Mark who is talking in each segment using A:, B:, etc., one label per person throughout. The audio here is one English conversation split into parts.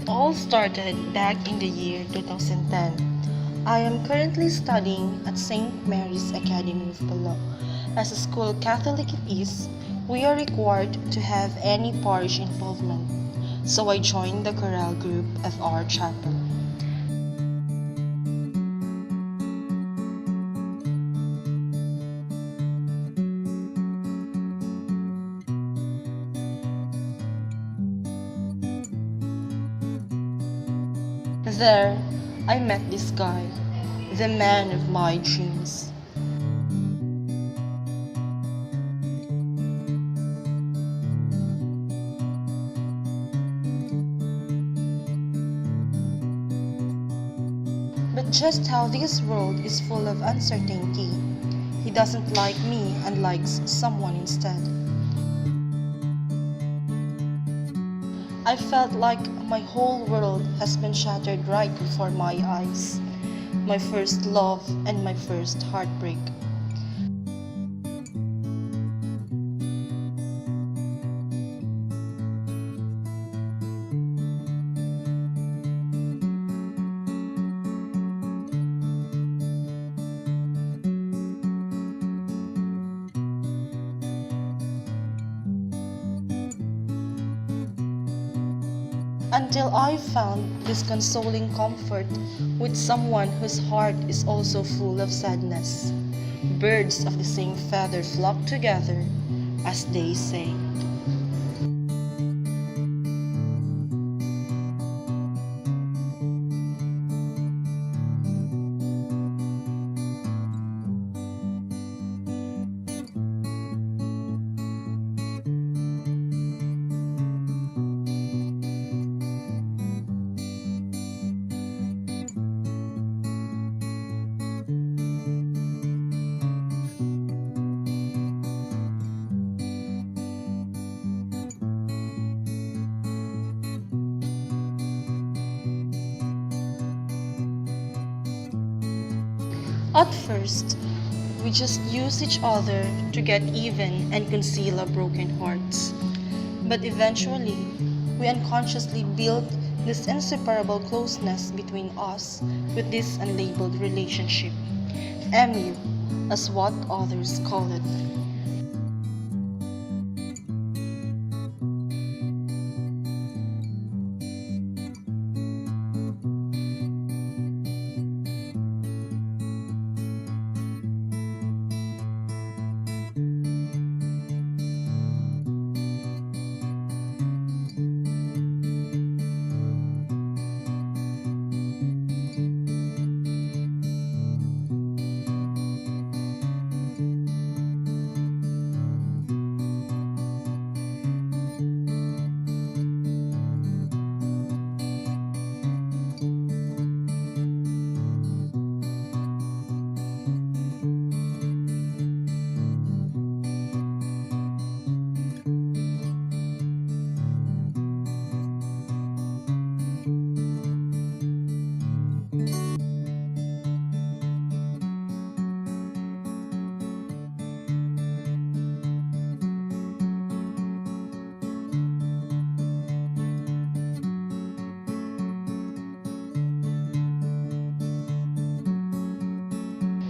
A: It all started back in the year 2010. I am currently studying at St. Mary's Academy of Law. As a school Catholic it is, we are required to have any parish involvement. So I joined the chorale group of our chapel. There, I met this guy, the man of my dreams. But just how this world is full of uncertainty, he doesn't like me and likes someone instead. I felt like my whole world has been shattered right before my eyes. My first love and my first heartbreak. Until I found this consoling comfort with someone whose heart is also full of sadness. Birds of the same feather flock together, as they say. At first, we just use each other to get even and conceal our broken hearts. But eventually, we unconsciously build this inseparable closeness between us with this unlabeled relationship. MU, as what others call it.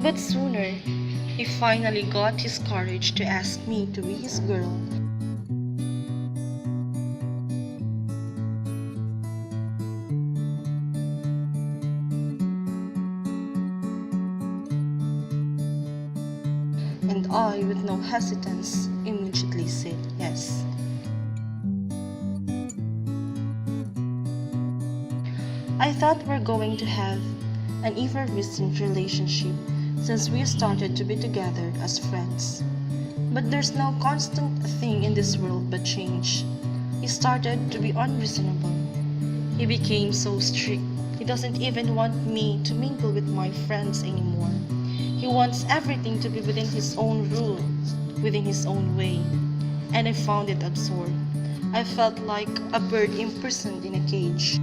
A: But sooner, he finally got his courage to ask me to be his girl. And I, with no hesitance, immediately said yes. I thought we're going to have an effervescent relationship since we started to be together as friends. But there's no constant thing in this world but change. He started to be unreasonable. He became so strict. He doesn't even want me to mingle with my friends anymore. He wants everything to be within his own rule, within his own way. And I found it absurd. I felt like a bird imprisoned in a cage.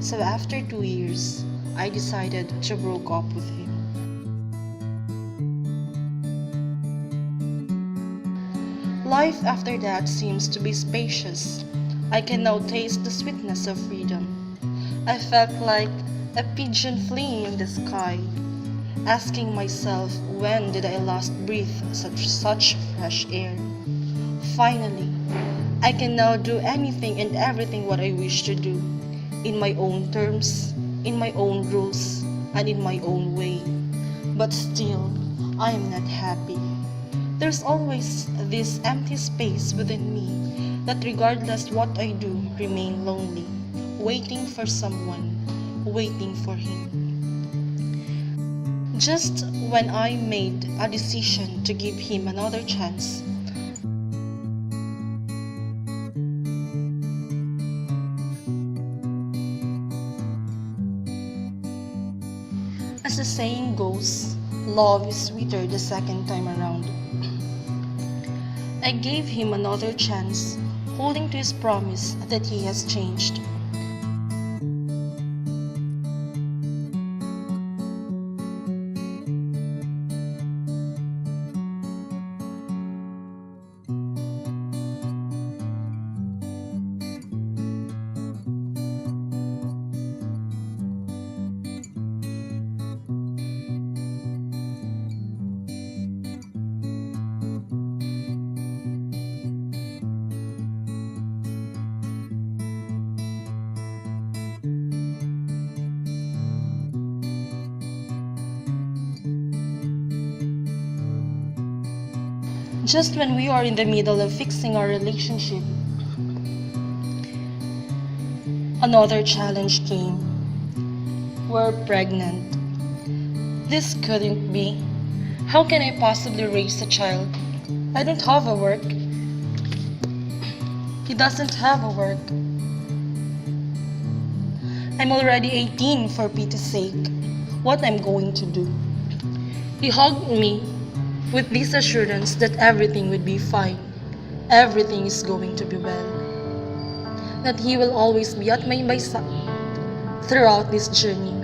A: So after 2 years, I decided to break up with him. Life after that seems to be spacious. I can now taste the sweetness of freedom. I felt like a pigeon fleeing in the sky, asking myself when did I last breathe such fresh air. Finally, I can now do anything and everything what I wish to do, in my own terms, in my own rules, and in my own way. But still, I am not happy. There's always this empty space within me that regardless what I do, remain lonely, waiting for someone, waiting for him. Just when I made a decision to give him another chance, as the saying goes, love is sweeter the second time around. I gave him another chance, holding to his promise that he has changed. Just when we are in the middle of fixing our relationship, another challenge came. We're pregnant. This couldn't be. How can I possibly raise a child? I don't have a work. He doesn't have a work. I'm already 18 for pity's sake. What I'm going to do? He hugged me with this assurance that everything would be fine. Everything is going to be well. That he will always be at my side throughout this journey.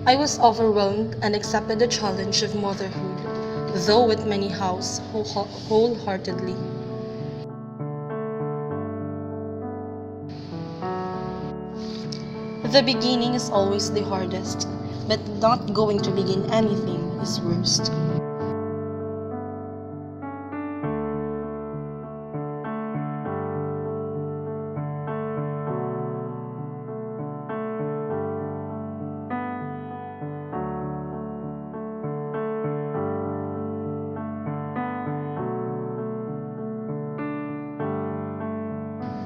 A: I was overwhelmed and accepted the challenge of motherhood, though with many hows wholeheartedly. The beginning is always the hardest, but not going to begin anything is worst.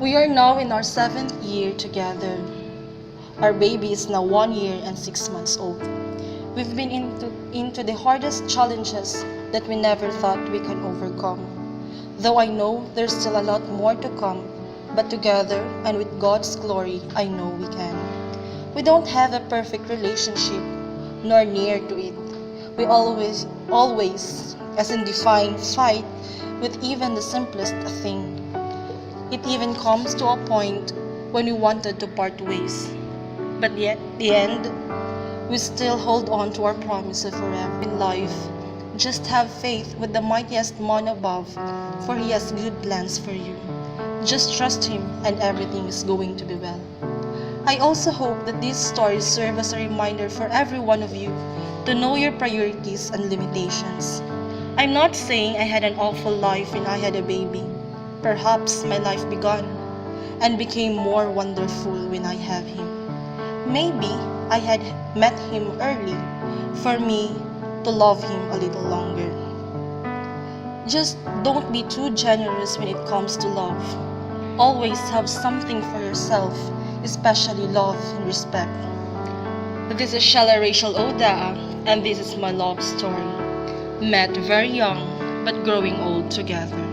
A: We are now in our 7th year together. Our baby is now 1 year and 6 months old. We've been into the hardest challenges that we never thought we can overcome. Though I know there's still a lot more to come, but together and with God's glory, I know we can. We don't have a perfect relationship, nor near to it. We always, as in define, fight with even the simplest thing. It even comes to a point when we wanted to part ways. But yet, the end, we still hold on to our promise of forever in life. Just have faith with the mightiest one above, for he has good plans for you. Just trust him and everything is going to be well. I also hope that these stories serve as a reminder for every one of you to know your priorities and limitations. I'm not saying I had an awful life when I had a baby. Perhaps my life began and became more wonderful when I have him. Maybe I had met him early for me to love him a little longer. Just don't be too generous when it comes to love. Always have something for yourself, especially love and respect. This is Shala Rachel Odaa, and this is my love story. Met very young but growing old together.